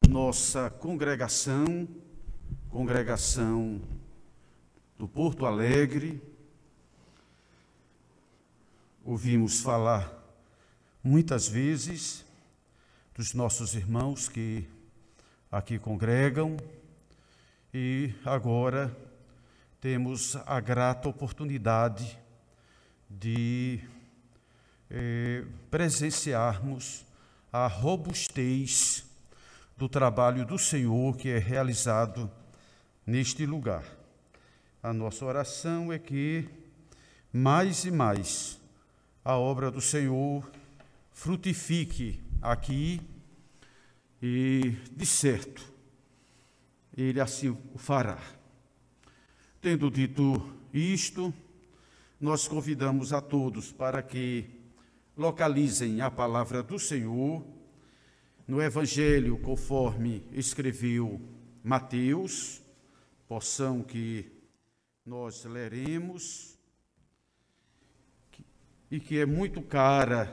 nossa congregação do Porto Alegre. Ouvimos falar muitas vezes dos nossos irmãos que aqui congregam e agora temos a grata oportunidade de presenciarmos a robustez do trabalho do Senhor que é realizado neste lugar. A nossa oração é que mais e mais a obra do Senhor frutifique aqui e, de certo, Ele assim o fará. Tendo dito isto, nós convidamos a todos para que localizem a palavra do Senhor no Evangelho conforme escreveu Mateus, porção que nós leremos e que é muito cara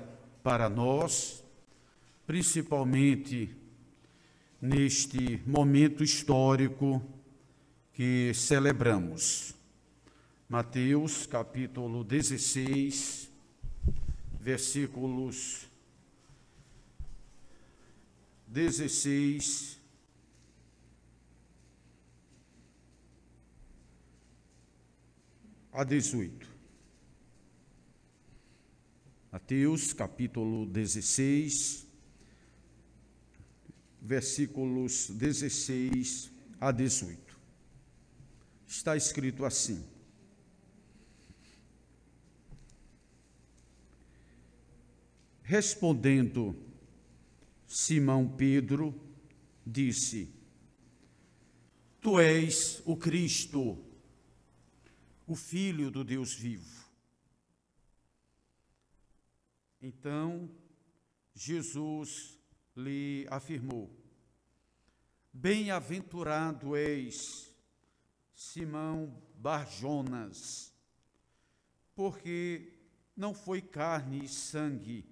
para nós, principalmente neste momento histórico que celebramos. Mateus, capítulo 16, versículos 16 a 18. Mateus, capítulo 16, versículos 16 a 18. Está escrito assim: Respondendo Simão Pedro, disse: Tu és o Cristo, o Filho do Deus vivo. Então Jesus lhe afirmou: Bem-aventurado és, Simão Bar-Jonas, porque não foi carne e sangue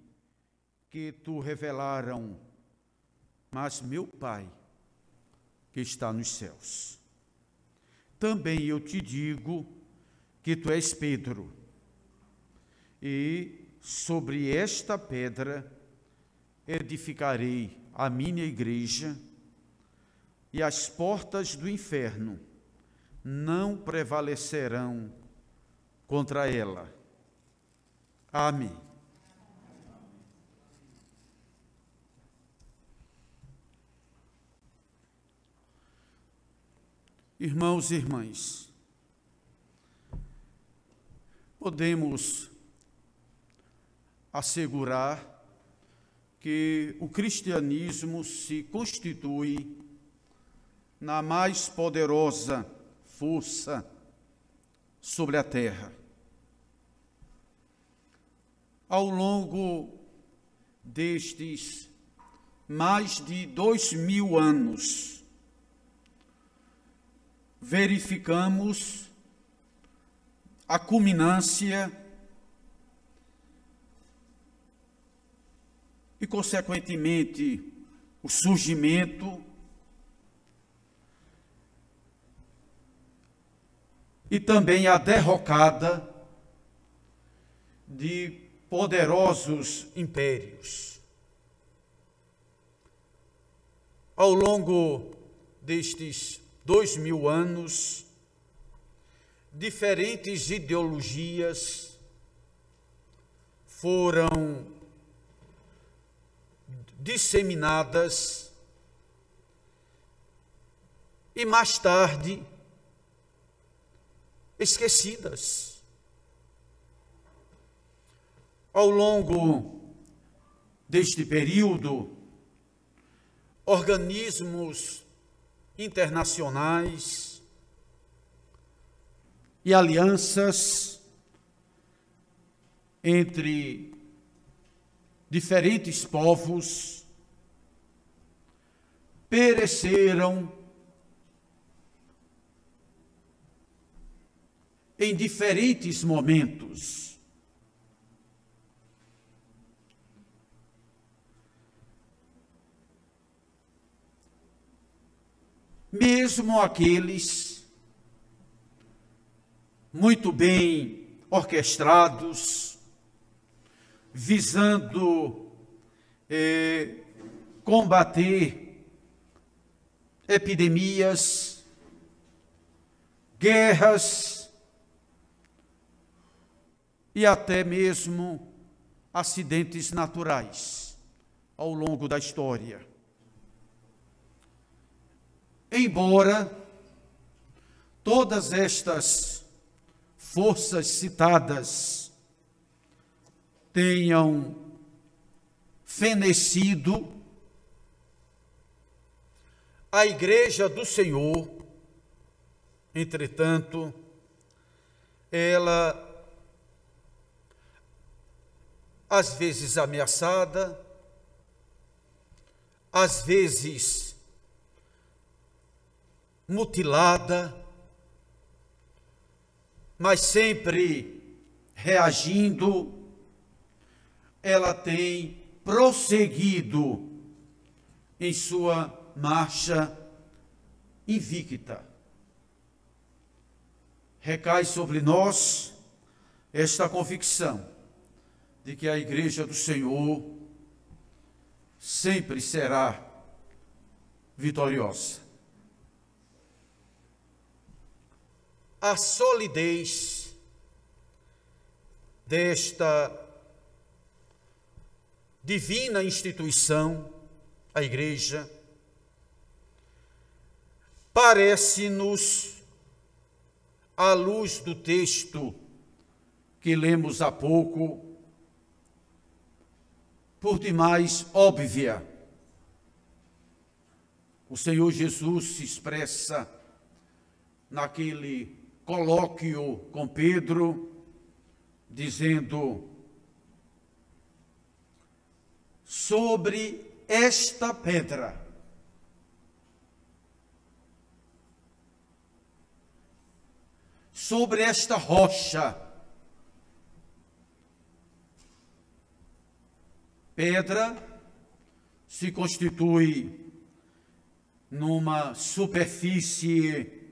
que tu revelaram, mas meu Pai, que está nos céus. Também eu te digo que tu és Pedro, e sobre esta pedra edificarei a minha igreja, e as portas do inferno não prevalecerão contra ela. Amém. Irmãos e irmãs, podemos assegurar que o cristianismo se constitui na mais poderosa força sobre a terra. Ao longo destes mais de 2000 anos, verificamos a culminância e, consequentemente, o surgimento e também a derrocada de poderosos impérios. Ao longo destes 2000 anos, diferentes ideologias foram disseminadas e mais tarde esquecidas. Ao longo deste período, organismos internacionais e alianças entre diferentes povos pereceram em diferentes momentos. mesmo aqueles muito bem orquestrados, visando combater epidemias, guerras e até mesmo acidentes naturais ao longo da história. Embora todas estas forças citadas tenham fenecido, a Igreja do Senhor, entretanto, ela, às vezes ameaçada, às vezes mutilada, mas sempre reagindo, ela tem prosseguido em sua marcha invicta. Recai sobre nós esta convicção de que a Igreja do Senhor sempre será vitoriosa. A solidez desta divina instituição, a Igreja, parece-nos, à luz do texto que lemos há pouco, por demais óbvia. O Senhor Jesus se expressa naquele colóquio com Pedro, dizendo: sobre esta pedra sobre esta rocha, pedra se constitui numa superfície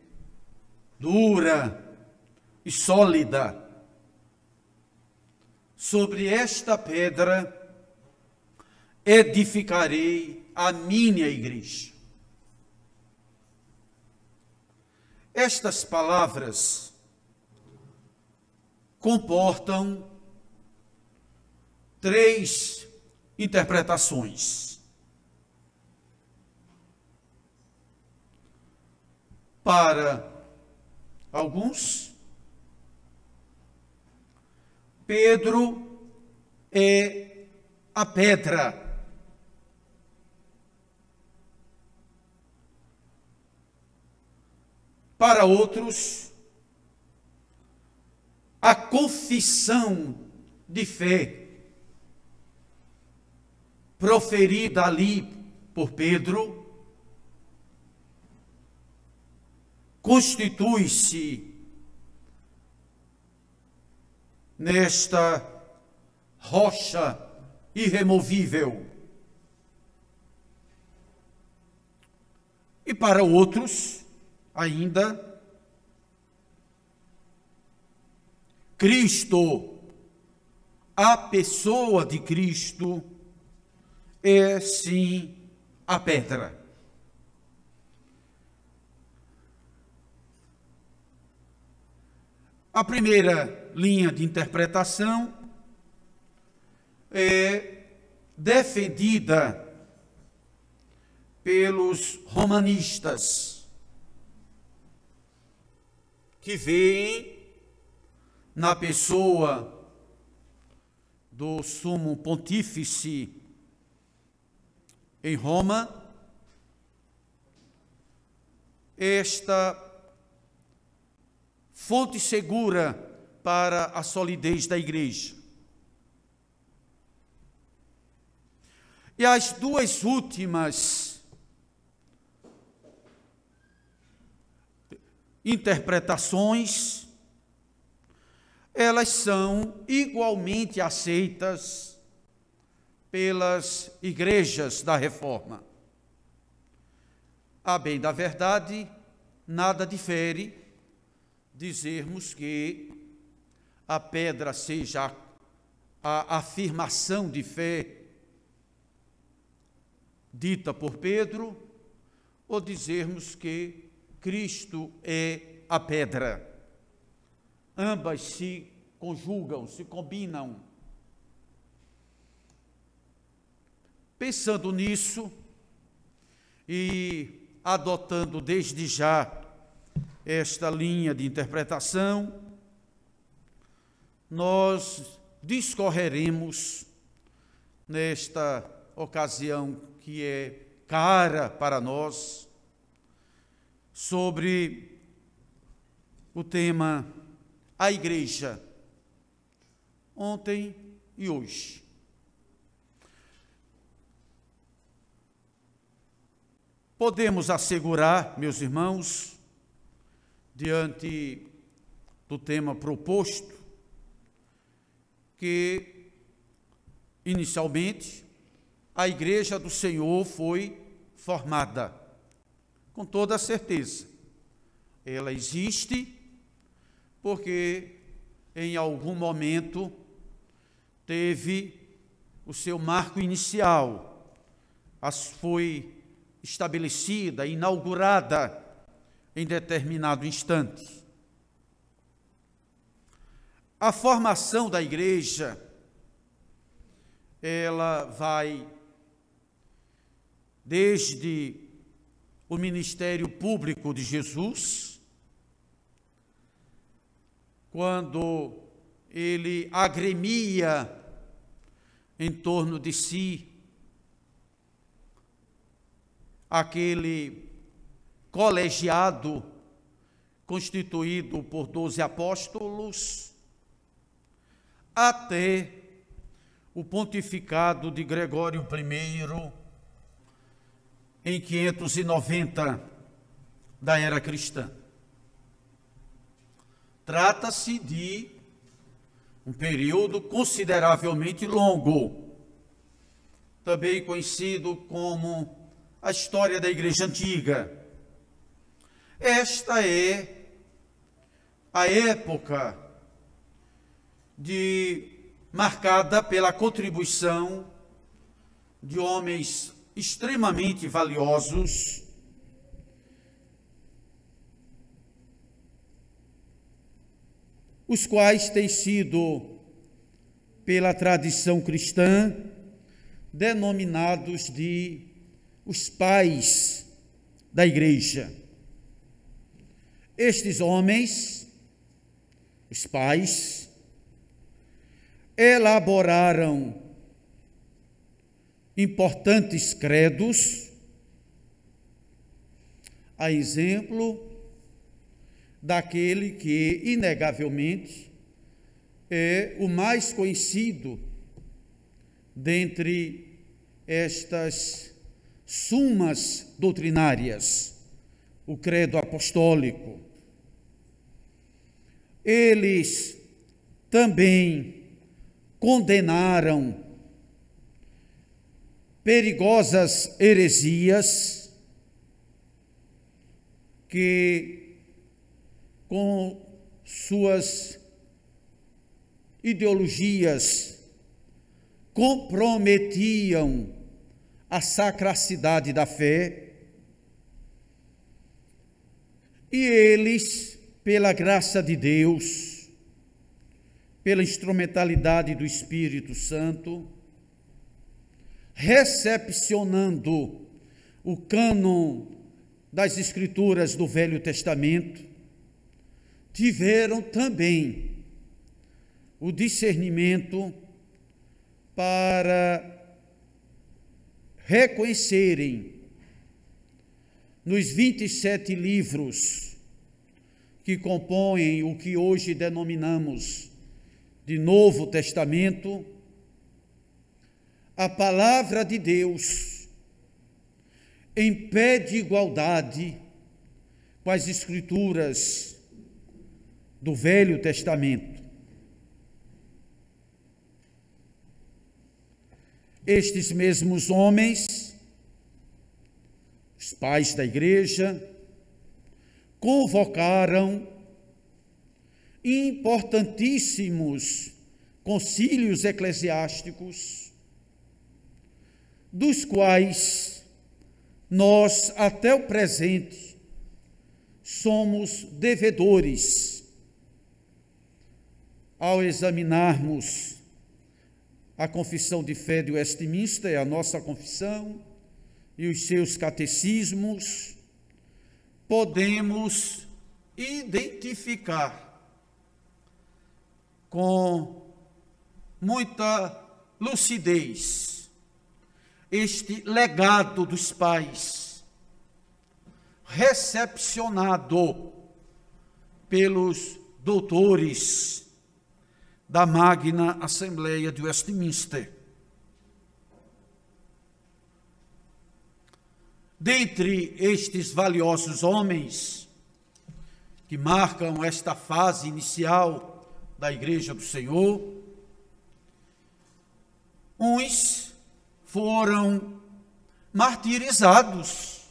dura e sólida. Sobre esta pedra edificarei a minha igreja. Estas palavras comportam três interpretações. Para alguns, Pedro é a pedra. Para outros, a confissão de fé proferida ali por Pedro constitui-se nesta rocha irremovível. E para outros, ainda, Cristo, a pessoa de Cristo, é sim a pedra. A primeira linha de interpretação é defendida pelos romanistas, que veem na pessoa do sumo pontífice em Roma esta fonte segura para a solidez da igreja. E as duas últimas interpretações, elas são igualmente aceitas pelas igrejas da Reforma. a bem da verdade, nada difere dizermos que a pedra seja a afirmação de fé dita por Pedro, ou dizermos que Cristo é a pedra. Ambas se conjugam, se combinam. Pensando nisso e adotando desde já esta linha de interpretação, nós discorreremos nesta ocasião que é cara para nós sobre o tema a Igreja, ontem e hoje. Podemos assegurar, meus irmãos, diante do tema proposto, que, inicialmente, a Igreja do Senhor foi formada, com toda a certeza. Ela existe porque, em algum momento, teve o seu marco inicial, foi estabelecida, inaugurada em determinado instante. A formação da Igreja, ela vai desde o ministério público de Jesus, quando ele agremia em torno de si aquele colegiado constituído por 12 apóstolos, até o pontificado de Gregório I, em 590 da era cristã. Trata-se de um período consideravelmente longo, também conhecido como a história da Igreja Antiga. Esta é a época marcada pela contribuição de homens extremamente valiosos, os quais têm sido, pela tradição cristã, denominados de os pais da Igreja. Estes homens, os pais, elaboraram importantes credos, a exemplo daquele que, inegavelmente, é o mais conhecido dentre estas sumas doutrinárias, o credo apostólico. Eles também condenaram perigosas heresias que, com suas ideologias, comprometiam a sacracidade da fé, e eles, pela graça de Deus, pela instrumentalidade do Espírito Santo, recepcionando o cânon das Escrituras do Velho Testamento, tiveram também o discernimento para reconhecerem nos 27 livros que compõem o que hoje denominamos de Novo Testamento, a palavra de Deus em pé de igualdade com as Escrituras do Velho Testamento. Estes mesmos homens, os Os pais da igreja convocaram importantíssimos concílios eclesiásticos, dos quais nós, até o presente, somos devedores. Ao examinarmos a Confissão de Fé de Westminster, a nossa confissão, e os seus catecismos, podemos identificar com muita lucidez este legado dos pais, recepcionado pelos doutores da Magna Assembleia de Westminster. Dentre estes valiosos homens que marcam esta fase inicial da Igreja do Senhor, uns foram martirizados,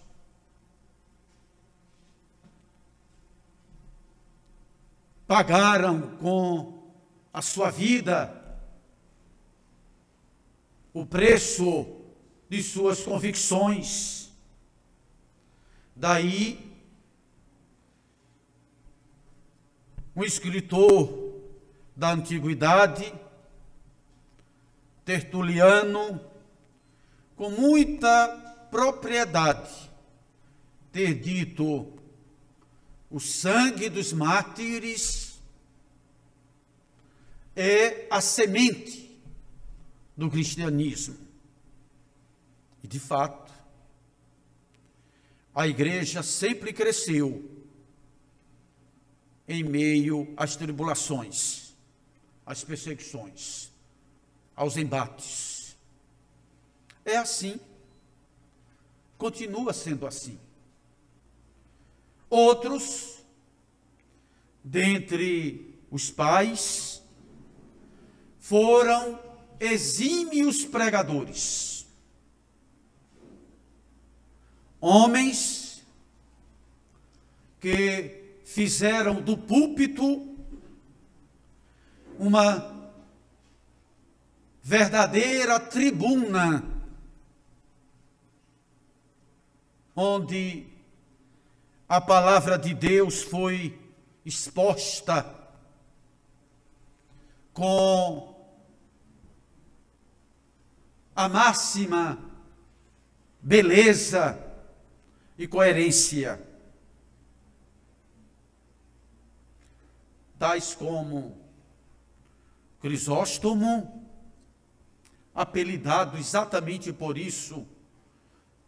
pagaram com a sua vida o preço de suas convicções. Daí, um escritor da antiguidade, Tertuliano, com muita propriedade, ter dito: o sangue dos mártires é a semente do cristianismo. E, de fato, a igreja sempre cresceu em meio às tribulações, às perseguições, aos embates. É assim, continua sendo assim. Outros, dentre os pais, foram exímios pregadores, homens que fizeram do púlpito uma verdadeira tribuna, onde a palavra de Deus foi exposta com a máxima beleza e coerência, tais como Crisóstomo, apelidado exatamente por isso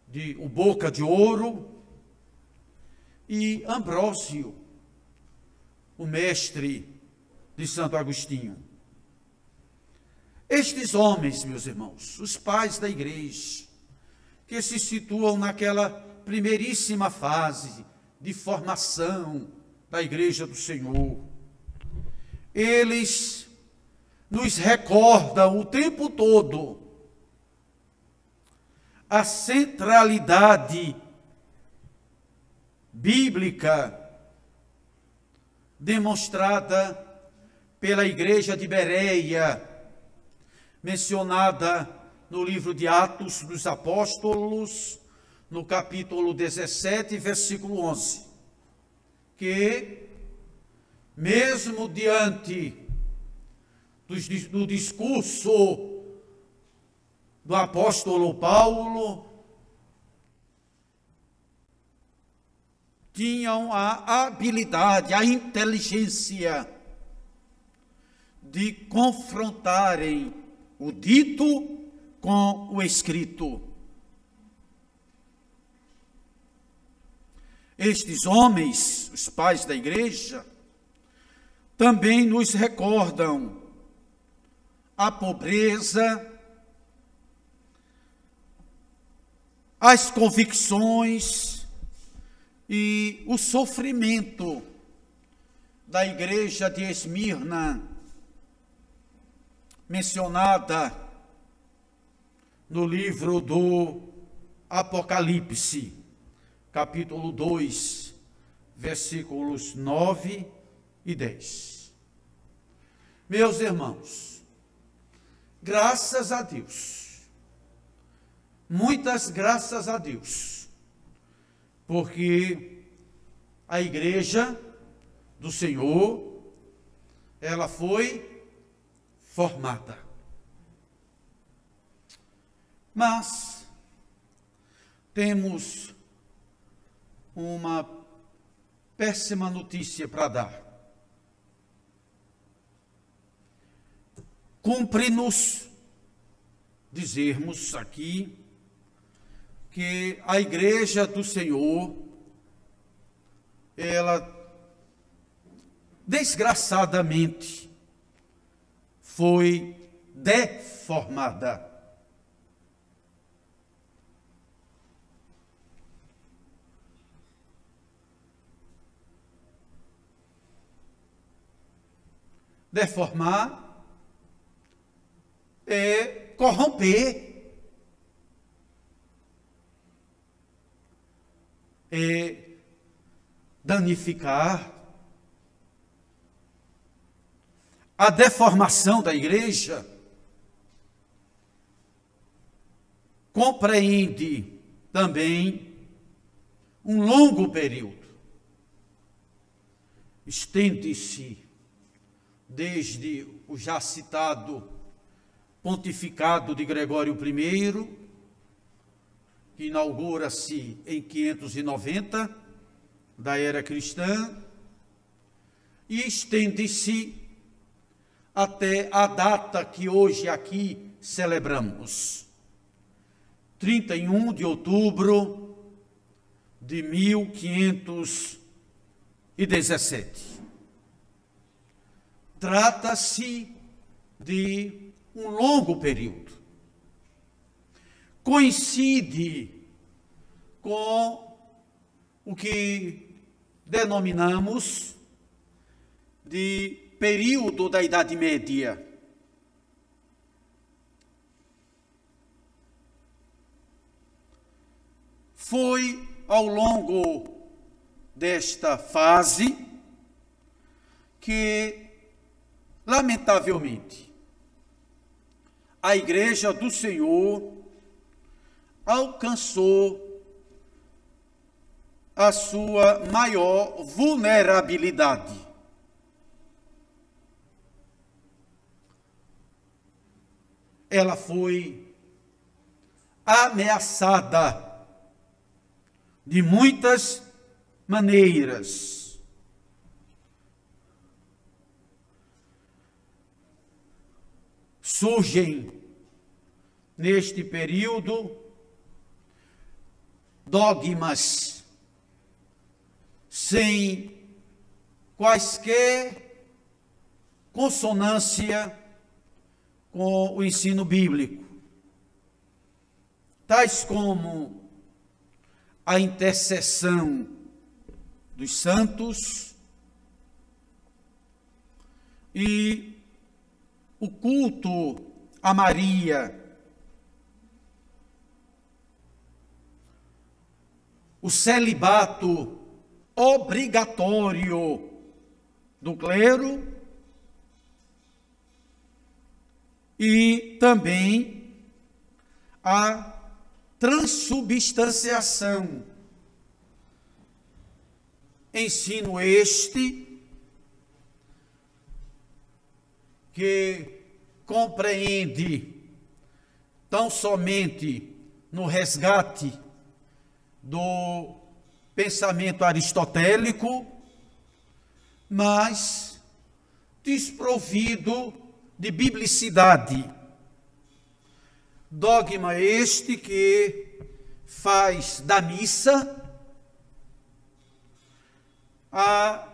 de o Boca de Ouro, e Ambrósio, o mestre de Santo Agostinho. Estes homens, meus irmãos, os pais da igreja, que se situam naquela primeiríssima fase de formação da Igreja do Senhor, eles nos recordam o tempo todo a centralidade bíblica demonstrada pela igreja de Bereia, mencionada no livro de Atos dos Apóstolos, no capítulo 17, versículo 11, que, mesmo diante do discurso do apóstolo Paulo, tinham a habilidade, a inteligência de confrontarem o dito com o escrito. Estes homens, os pais da igreja, também nos recordam a pobreza, as convicções e o sofrimento da igreja de Esmirna, mencionada no livro do Apocalipse, capítulo 2, versículos 9 e 10. Meus irmãos, graças a Deus, muitas graças a Deus, porque a igreja do Senhor, ela foi formada. Mas temos uma péssima notícia para dar. Cumpre-nos dizermos aqui que a igreja do Senhor, ela desgraçadamente foi deformada. Deformar é corromper, é danificar. A deformação da igreja compreende também um longo período. Estende-se desde o já citado pontificado de Gregório I, que inaugura-se em 590 da era cristã, e estende-se até a data que hoje aqui celebramos, 31 de outubro de 1517. Trata-se de um longo período. Coincide com o que denominamos de período da Idade Média. Foi ao longo desta fase que, lamentavelmente, a igreja do Senhor alcançou a sua maior vulnerabilidade. Ela foi ameaçada de muitas maneiras. Surgem, neste período, dogmas sem quaisquer consonância com o ensino bíblico, tais como a intercessão dos santos e o culto a Maria, o celibato obrigatório do clero e também a transubstanciação. Ensino este que compreende tão somente no resgate do pensamento aristotélico, mas desprovido de biblicidade. Dogma este que faz da missa a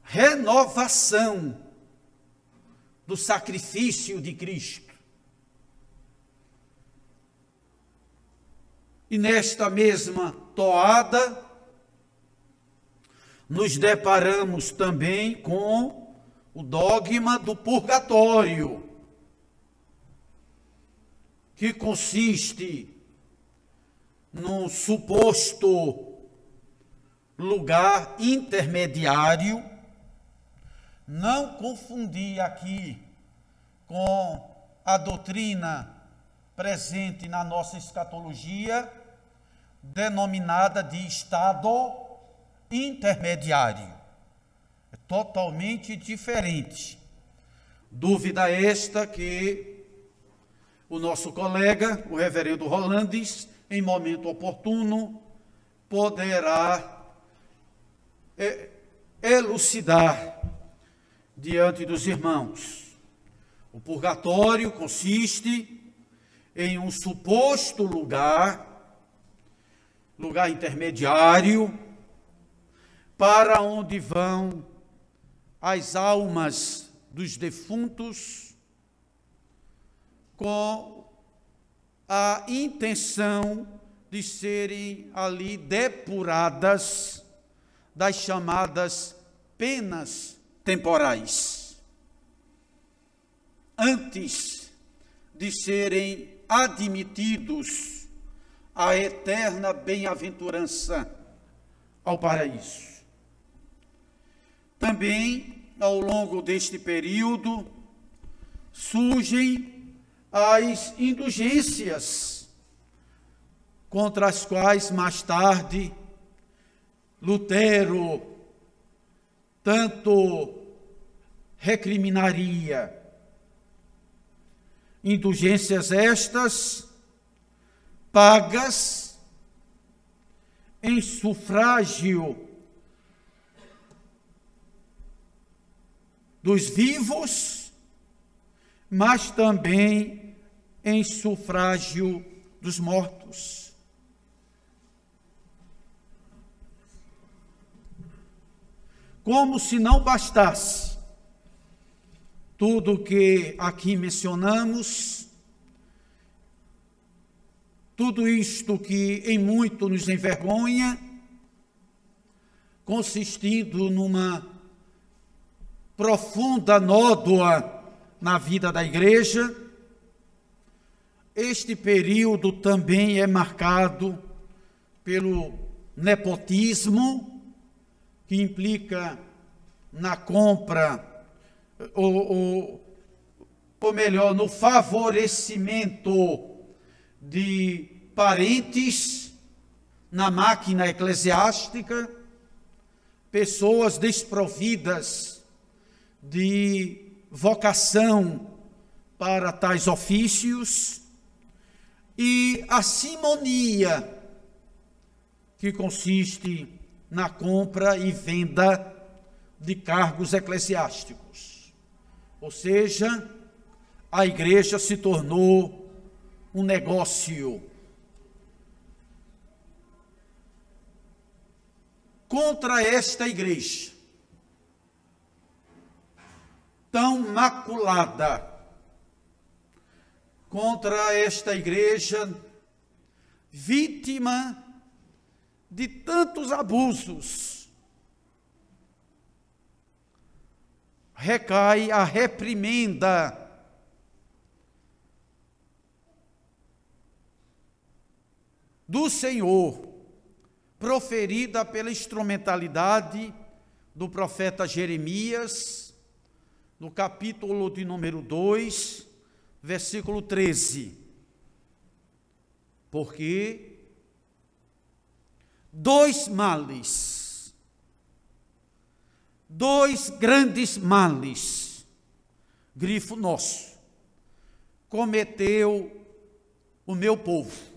renovação do sacrifício de Cristo. E nesta mesma toada, nos deparamos também com o dogma do purgatório, que consiste no suposto lugar intermediário. Não confundir aqui com a doutrina presente na nossa escatologia, denominada de estado intermediário. É totalmente diferente. Dúvida esta que o nosso colega, o reverendo Rolandes, em momento oportuno, poderá elucidar diante dos irmãos. O purgatório consiste em um suposto lugar intermediário, para onde vão as almas dos defuntos com a intenção de serem ali depuradas das chamadas penas temporais, antes de serem admitidos à eterna bem-aventurança ao paraíso. Também, ao longo deste período, surgem as indulgências, contra as quais mais tarde Lutero tanto recriminaria. Indulgências estas pagas em sufrágio dos vivos, mas também em sufrágio dos mortos. Como se não bastasse tudo o que aqui mencionamos, tudo isto que em muito nos envergonha, consistindo numa profunda nódoa na vida da igreja, este período também é marcado pelo nepotismo, que implica na compra, ou melhor, no favorecimento de parentes na máquina eclesiástica, pessoas desprovidas de vocação para tais ofícios, e a simonia, que consiste na compra e venda de cargos eclesiásticos. Ou seja, a igreja se tornou um negócio. Contra esta igreja, tão maculada, contra esta igreja vítima de tantos abusos, recai a reprimenda do Senhor, proferida pela instrumentalidade do profeta Jeremias, no capítulo de número 2, versículo 13. Porque dois grandes males, grifo nosso, cometeu o meu povo.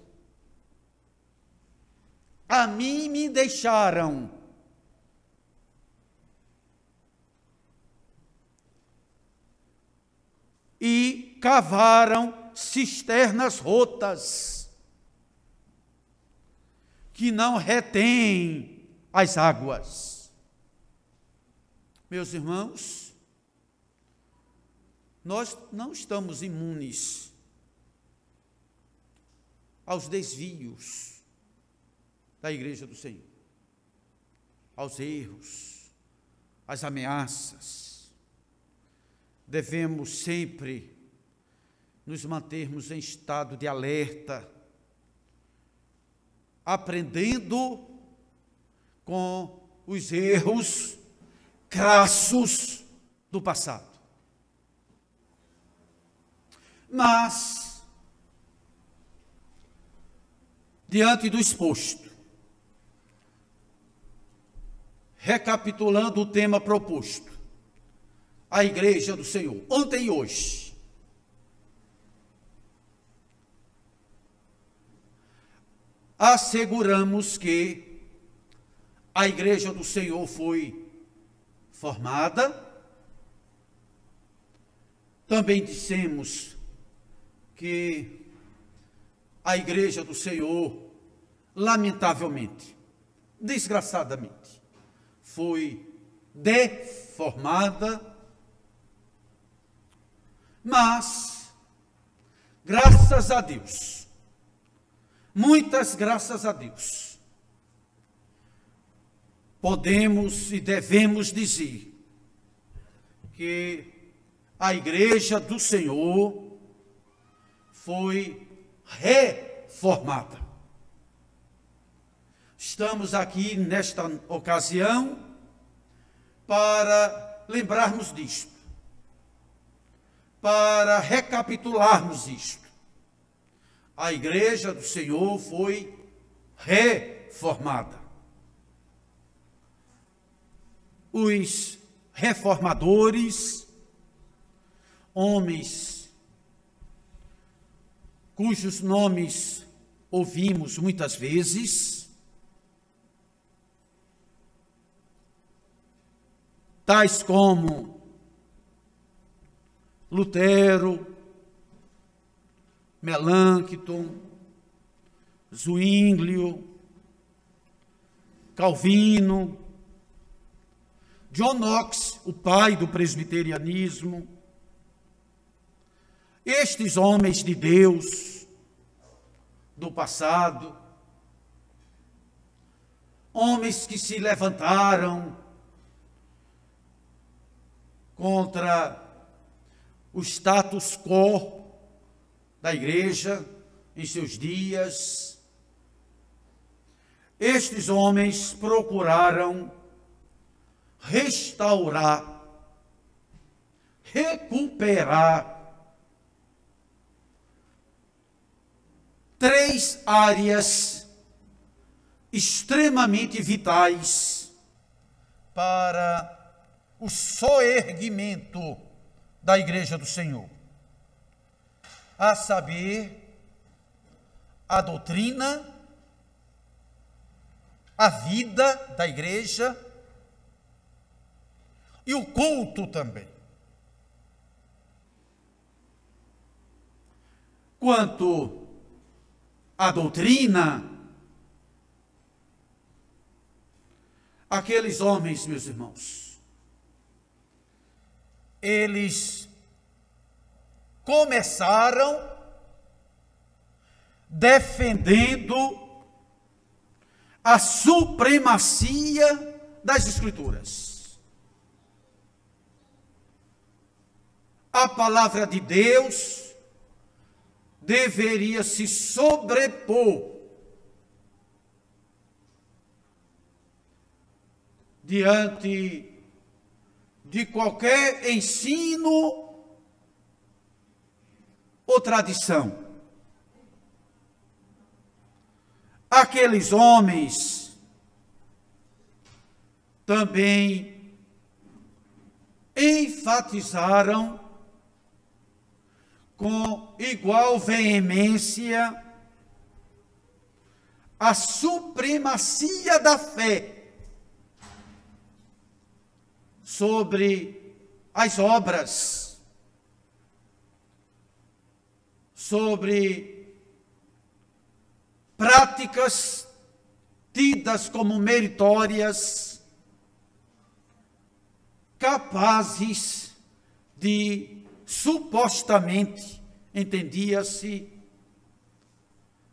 A mim me deixaram e cavaram cisternas rotas, que não retém as águas. Meus irmãos, nós não estamos imunes aos desvios da Igreja do Senhor, aos erros, às ameaças. Devemos sempre nos mantermos em estado de alerta, aprendendo com os erros crassos do passado. Mas, diante do exposto, recapitulando o tema proposto, a Igreja do Senhor, ontem e hoje, asseguramos que a Igreja do Senhor foi formada. Também dissemos que a Igreja do Senhor, lamentavelmente, desgraçadamente, foi deformada, mas, graças a Deus, muitas graças a Deus, podemos e devemos dizer que a Igreja do Senhor foi reformada. Estamos aqui nesta ocasião para lembrarmos disto, para recapitularmos isto. A Igreja do Senhor foi reformada. Os reformadores, homens cujos nomes ouvimos muitas vezes, tais como Lutero, Melancton, Zwinglio, Calvino, John Knox, o pai do presbiterianismo. Estes homens de Deus do passado, homens que se levantaram contra o status quo da Igreja em seus dias, estes homens procuraram restaurar, recuperar três áreas extremamente vitais para o soerguimento da Igreja do Senhor, a saber, a doutrina, a vida da Igreja e o culto também. Quanto à doutrina, aqueles homens, meus irmãos, eles começaram defendendo a supremacia das Escrituras. A palavra de Deus deveria se sobrepor diante de qualquer ensino ou tradição. Aqueles homens também enfatizaram com igual veemência a supremacia da fé sobre as obras, sobre práticas tidas como meritórias, capazes de, supostamente, entendia-se,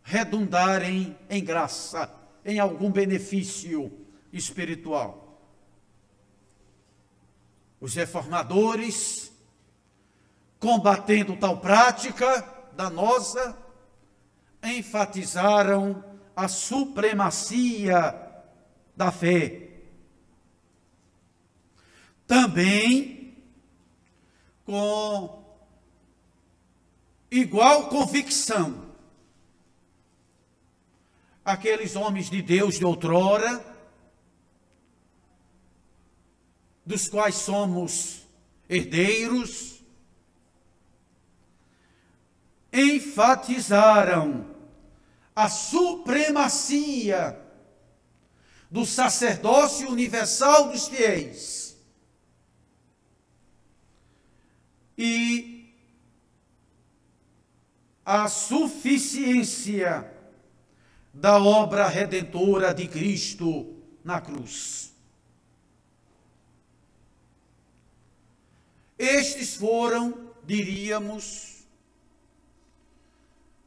redundarem em graça, em algum benefício espiritual. Os reformadores, combatendo tal prática danosa, enfatizaram a supremacia da fé. Também com igual convicção, aqueles homens de Deus de outrora, dos quais somos herdeiros, enfatizaram a supremacia do sacerdócio universal dos fiéis e a suficiência da obra redentora de Cristo na cruz. Estes foram, diríamos,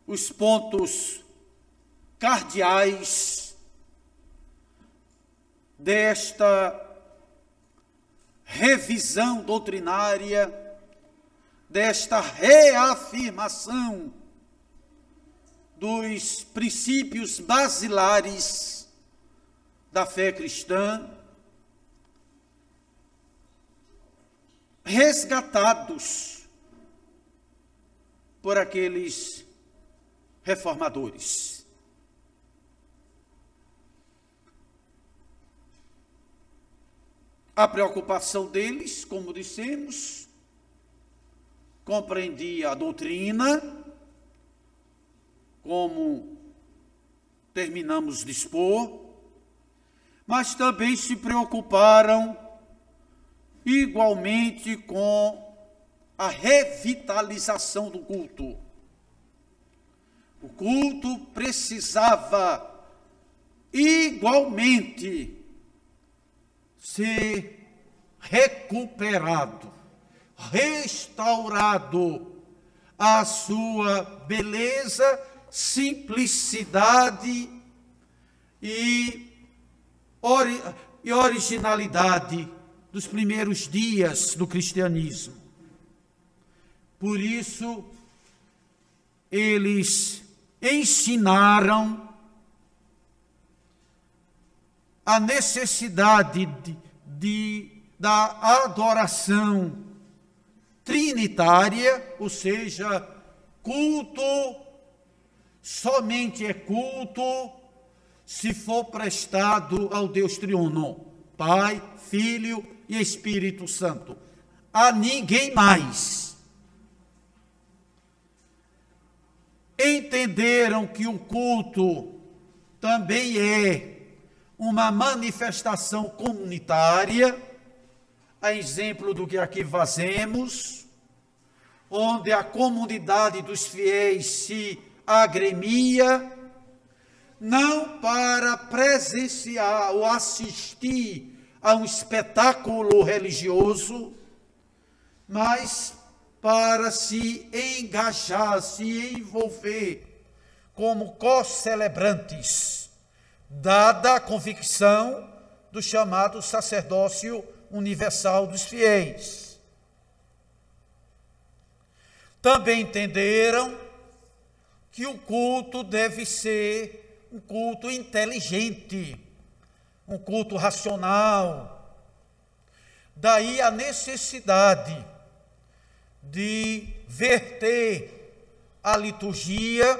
os pontos cardeais desta revisão doutrinária, desta reafirmação dos princípios basilares da fé cristã, resgatados por aqueles reformadores. A preocupação deles, como dissemos, compreendia a doutrina, como terminamos de expor, mas também se preocuparam igualmente com a revitalização do culto. O culto precisava igualmente ser recuperado, restaurado a sua beleza, simplicidade e originalidade dos primeiros dias do cristianismo. Por isso, eles ensinaram a necessidade da adoração trinitária, ou seja, culto somente é culto se for prestado ao Deus triuno, Pai, Filho e Espírito Santo. A ninguém mais. Entenderam que o culto também é uma manifestação comunitária, a exemplo do que aqui fazemos, onde a comunidade dos fiéis se agremia, não para presenciar ou assistir a um espetáculo religioso, mas para se engajar, se envolver como co-celebrantes, dada a convicção do chamado sacerdócio universal dos fiéis. Também entenderam que o culto deve ser um culto inteligente, um culto racional. Daí a necessidade de verter a liturgia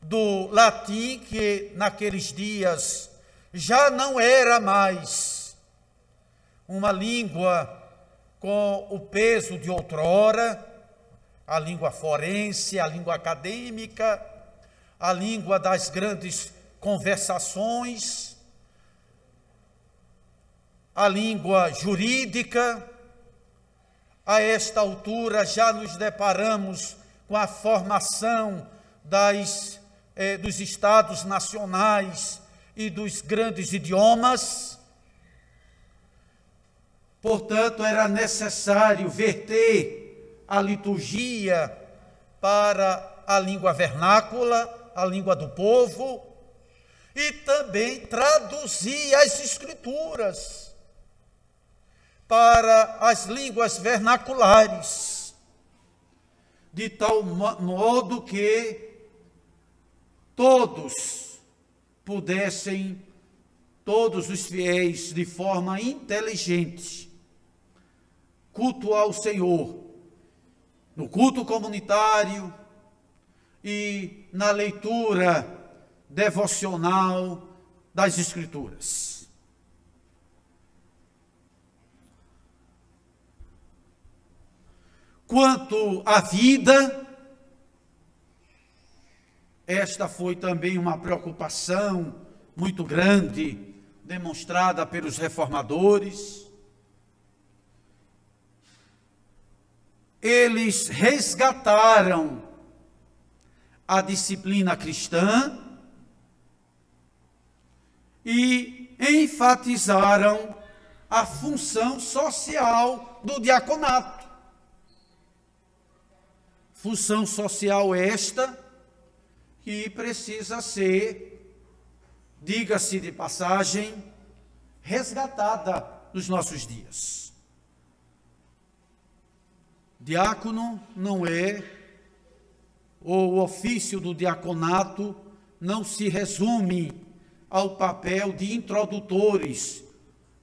do latim, que naqueles dias já não era mais uma língua com o peso de outrora, a língua forense, a língua acadêmica, a língua das grandes conversações, a língua jurídica. A esta altura já nos deparamos com a formação dos estados nacionais e dos grandes idiomas. Portanto, era necessário verter a liturgia para a língua vernácula, a língua do povo, e também traduzir as escrituras para as línguas vernaculares, de tal modo que todos pudessem todos os fiéis de forma inteligente cultuar o Senhor no culto comunitário e na leitura devocional das Escrituras. Quanto à vida, esta foi também uma preocupação muito grande demonstrada pelos reformadores. Eles resgataram a disciplina cristã e enfatizaram a função social do diaconato. Função social esta que precisa ser, diga-se de passagem, resgatada nos nossos dias. Diácono não é, ou o ofício do diaconato não se resume ao papel de introdutores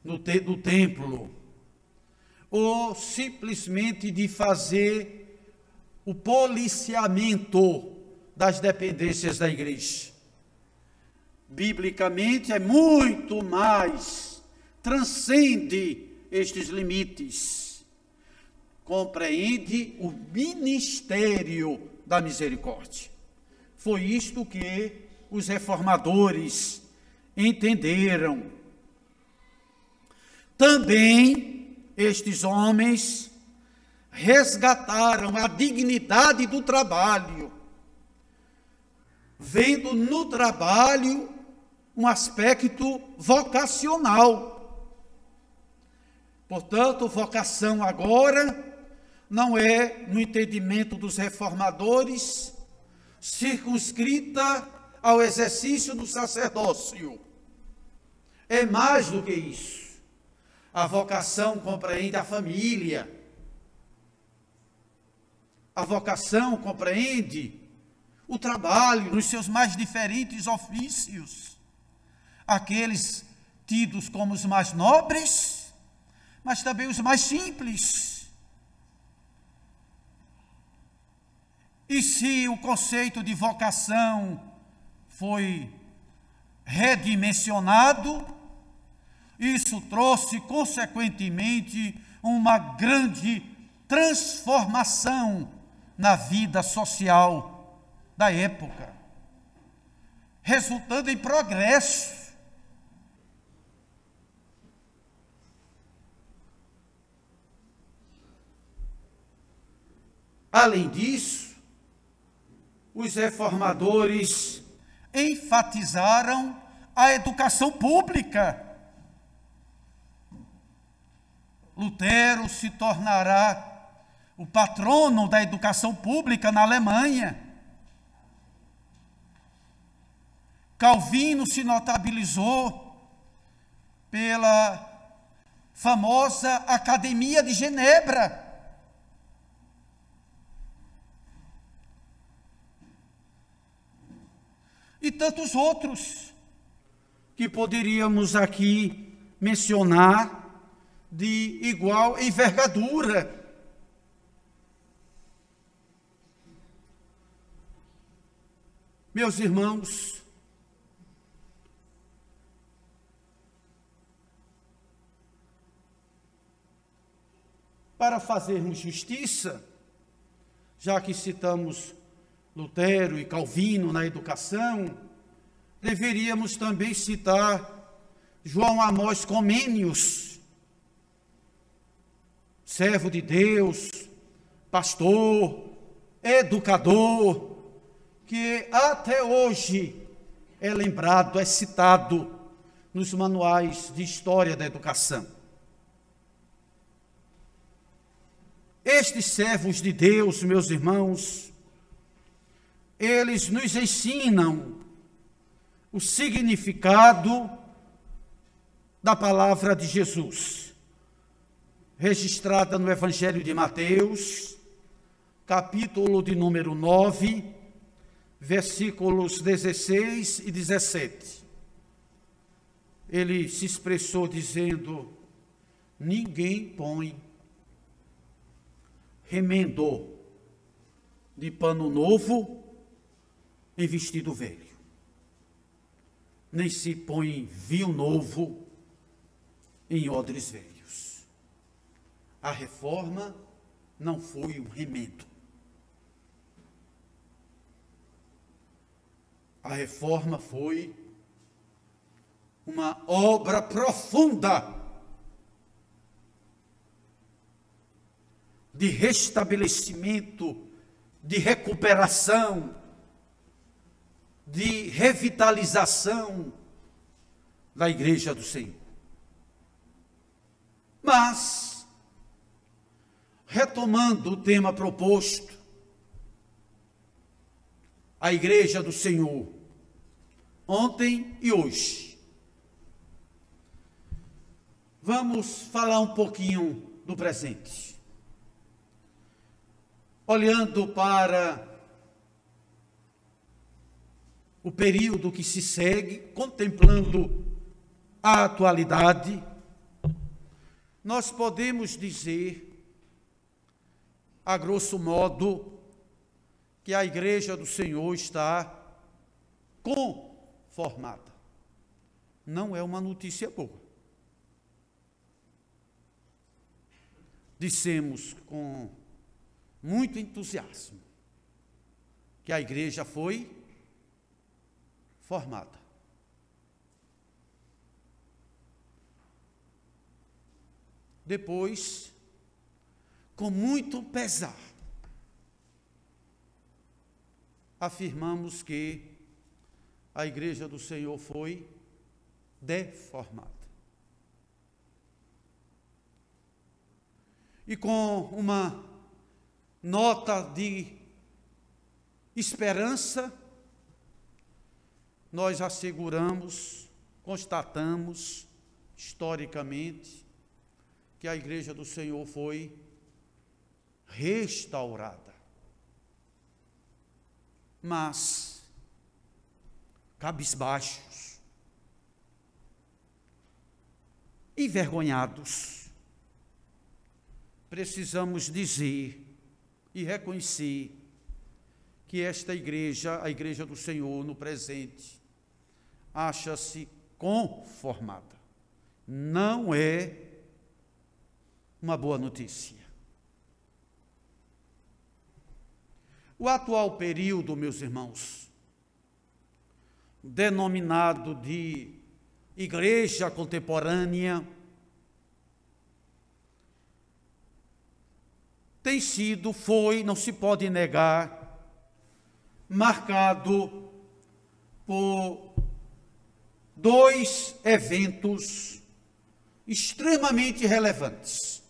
do templo, ou simplesmente de fazer o policiamento das dependências da igreja. Biblicamente é muito mais, transcende estes limites, compreende o ministério da misericórdia. Foi isto que os reformadores entenderam. Também estes homens resgataram a dignidade do trabalho, vendo no trabalho um aspecto vocacional. Portanto, vocação agora não é, no entendimento dos reformadores, circunscrita ao exercício do sacerdócio. É mais do que isso. A vocação compreende a família. A vocação compreende o trabalho nos seus mais diferentes ofícios. Aqueles tidos como os mais nobres, mas também os mais simples. E se o conceito de vocação foi redimensionado, isso trouxe, consequentemente, uma grande transformação na vida social da época, resultando em progresso. Além disso, os reformadores enfatizaram a educação pública. Lutero se tornará o patrono da educação pública na Alemanha. Calvino se notabilizou pela famosa Academia de Genebra. E tantos outros que poderíamos aqui mencionar de igual envergadura. Meus irmãos, para fazermos justiça, já que citamos Lutero e Calvino na educação, deveríamos também citar João Amós Comênios, servo de Deus, pastor, educador, que até hoje é lembrado, é citado nos manuais de história da educação. Estes servos de Deus, meus irmãos, eles nos ensinam o significado da palavra de Jesus, registrada no Evangelho de Mateus, capítulo de número 9, versículos 16 e 17. ele se expressou dizendo: ninguém põe remendo de pano novo em vestido velho, nem se põe vinho novo em odres velhos. A reforma não foi um remendo. A reforma foi uma obra profunda de restabelecimento, de recuperação, de revitalização da Igreja do Senhor. Mas, retomando o tema proposto, a Igreja do Senhor, ontem e hoje. Vamos falar um pouquinho do presente. Olhando para o período que se segue, contemplando a atualidade, nós podemos dizer, a grosso modo, que a Igreja do Senhor está conformada. Não é uma notícia boa. Dissemos com muito entusiasmo que a igreja foi formada. Depois, com muito pesar, afirmamos que a Igreja do Senhor foi deformada. E com uma nota de esperança, nós asseguramos, constatamos, historicamente, que a Igreja do Senhor foi restaurada. Mas, cabisbaixos, envergonhados, precisamos dizer e reconhecer que esta igreja, a Igreja do Senhor no presente, acha-se conformada. Não é uma boa notícia. O atual período, meus irmãos, denominado de Igreja Contemporânea, tem sido, foi, não se pode negar, marcado por dois eventos extremamente relevantes.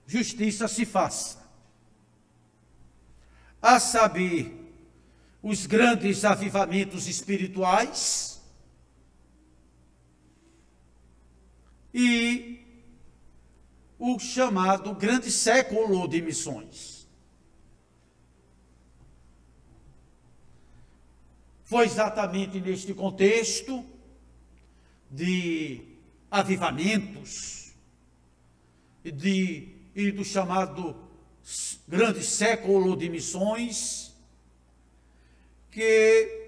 Justiça se faça. A saber, os grandes avivamentos espirituais e o chamado grande século de missões. Foi exatamente neste contexto de avivamentos e do chamado grande século de missões que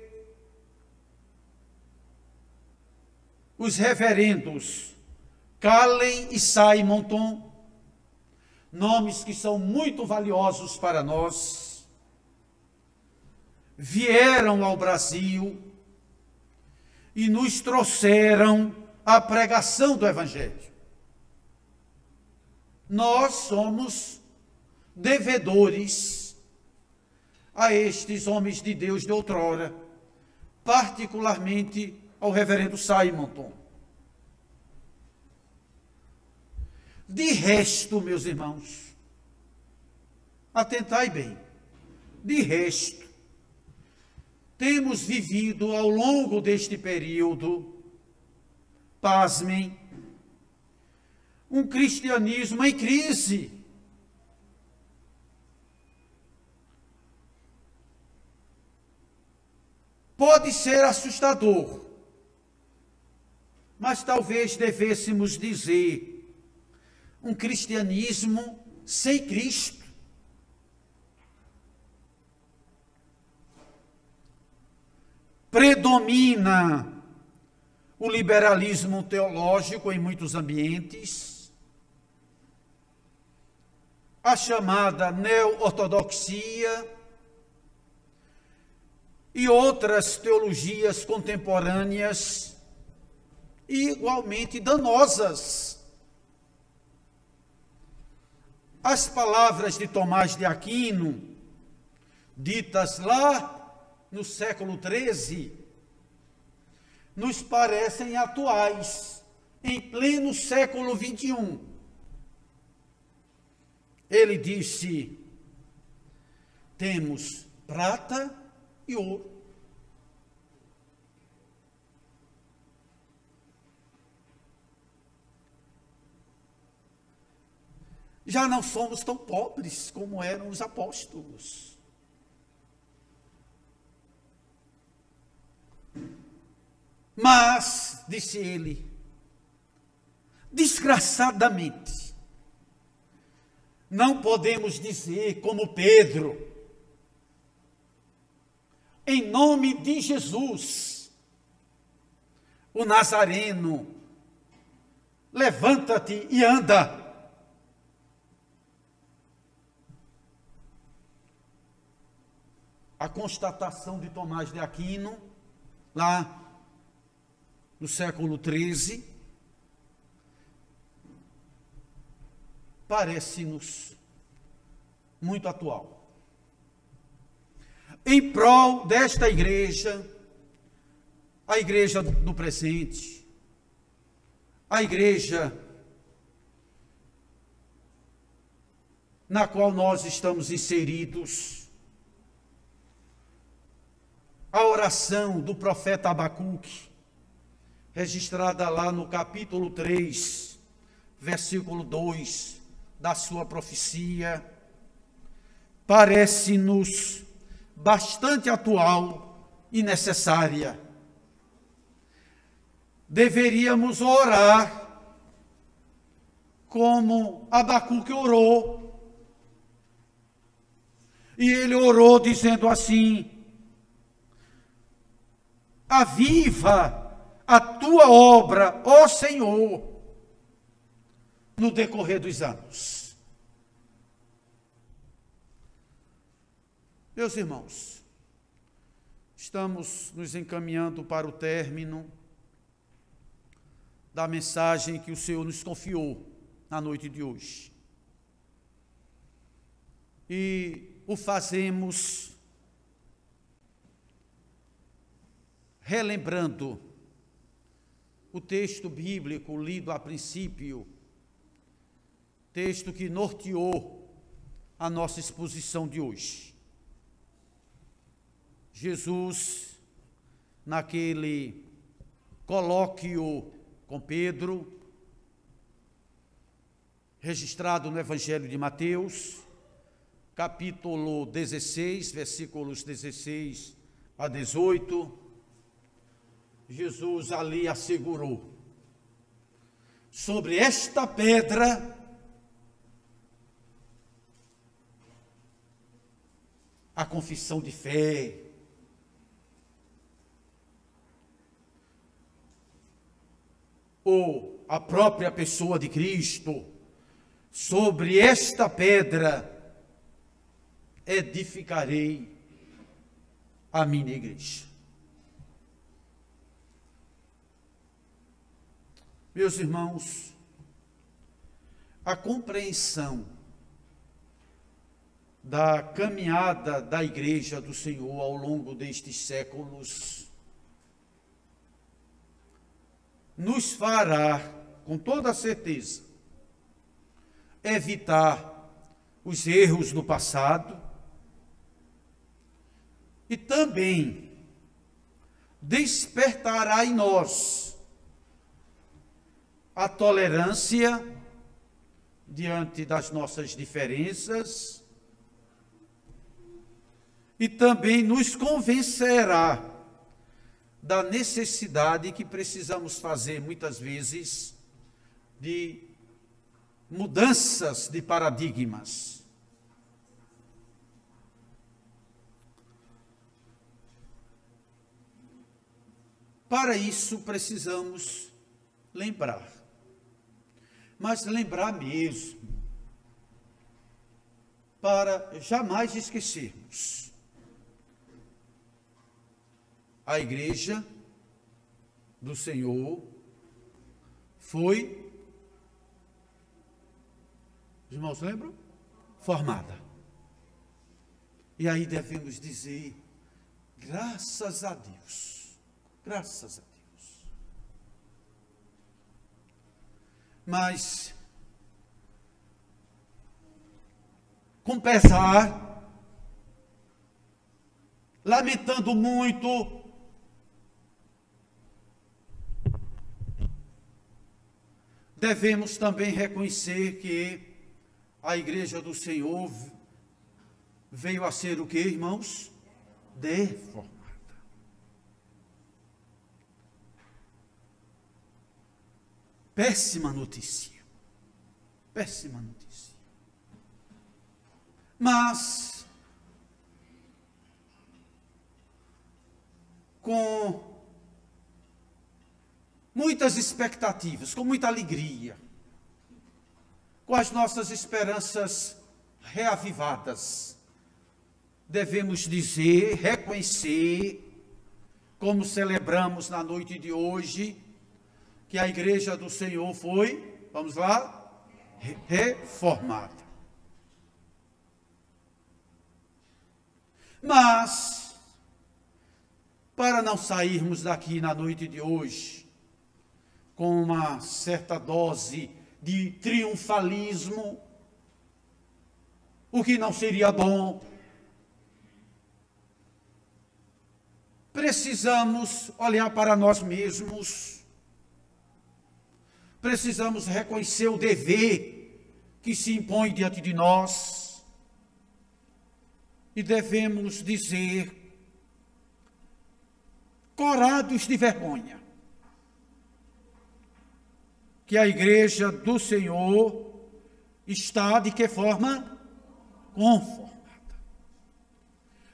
os reverendos Callen e Simonton, nomes que são muito valiosos para nós, vieram ao Brasil e nos trouxeram a pregação do Evangelho. Nós somos devedores a estes homens de Deus de outrora, particularmente ao reverendo Simonton. De resto, meus irmãos, atentai bem, de resto, temos vivido ao longo deste período, pasmem, um cristianismo em crise. Pode ser assustador, mas talvez devêssemos dizer um cristianismo sem Cristo. Predomina o liberalismo teológico em muitos ambientes, a chamada neo-ortodoxia e outras teologias contemporâneas igualmente danosas. As palavras de Tomás de Aquino, ditas lá no século XIII, nos parecem atuais, em pleno século XXI. Ele disse: temos prata e ouro. Já não somos tão pobres como eram os apóstolos. Mas, disse ele, desgraçadamente, não podemos dizer como Pedro, em nome de Jesus, o Nazareno, levanta-te e anda. A constatação de Tomás de Aquino, lá no século XIII, parece-nos muito atual. Em prol desta igreja, a igreja do presente, a igreja na qual nós estamos inseridos, a oração do profeta Abacuque, registrada lá no capítulo 3, versículo 2 da sua profecia, parece-nos bastante atual e necessária. Deveríamos orar como Abacuque orou. E ele orou dizendo assim: aviva a tua obra, ó Senhor, no decorrer dos anos. Meus irmãos, estamos nos encaminhando para o término da mensagem que o Senhor nos confiou na noite de hoje. E o fazemos relembrando o texto bíblico lido a princípio, texto que norteou a nossa exposição de hoje. Jesus, naquele colóquio com Pedro, registrado no Evangelho de Mateus, capítulo 16, versículos 16 a 18, Jesus ali assegurou: sobre esta pedra a confissão de fé, ou a própria pessoa de Cristo, sobre esta pedra edificarei a minha igreja. Meus irmãos, a compreensão da caminhada da igreja do Senhor ao longo destes séculos nos fará, com toda certeza, evitar os erros do passado e também despertará em nós a tolerância diante das nossas diferenças e também nos convencerá da necessidade que precisamos fazer, muitas vezes, de mudanças de paradigmas. Para isso, precisamos lembrar. Mas lembrar mesmo, para jamais esquecermos. A igreja do Senhor foi, os irmãos lembram? Formada. E aí devemos dizer, graças a Deus, graças a Deus. Mas, com pesar, lamentando muito, devemos também reconhecer que a igreja do Senhor veio a ser o que, irmãos? Deformada. Péssima notícia. Péssima notícia. Mas, com muitas expectativas, com muita alegria, com as nossas esperanças reavivadas, devemos dizer, reconhecer, como celebramos na noite de hoje, que a igreja do Senhor foi, vamos lá, reformada. Mas, para não sairmos daqui na noite de hoje, com uma certa dose de triunfalismo, o que não seria bom, precisamos olhar para nós mesmos, precisamos reconhecer o dever que se impõe diante de nós, e devemos dizer, corados de vergonha, que a igreja do Senhor está de que forma? Conformada.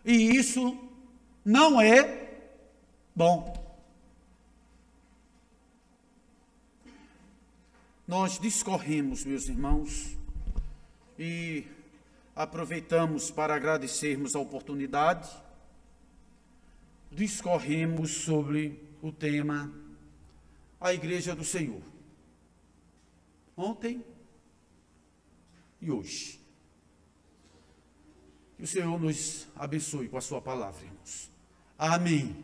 E isso não é bom. Nós discorremos, meus irmãos, e aproveitamos para agradecermos a oportunidade, discorremos sobre o tema a igreja do Senhor. Ontem e hoje. Que o Senhor nos abençoe com a sua palavra, irmãos. Amém.